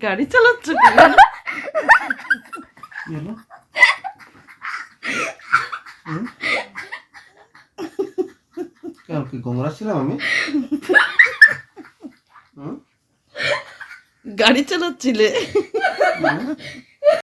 গাড়ি চালাচ্ছ কি? কি হলো? কেন কি গোমরা ছিলাম আমি? গাড়ি চালাচ্ছিলে?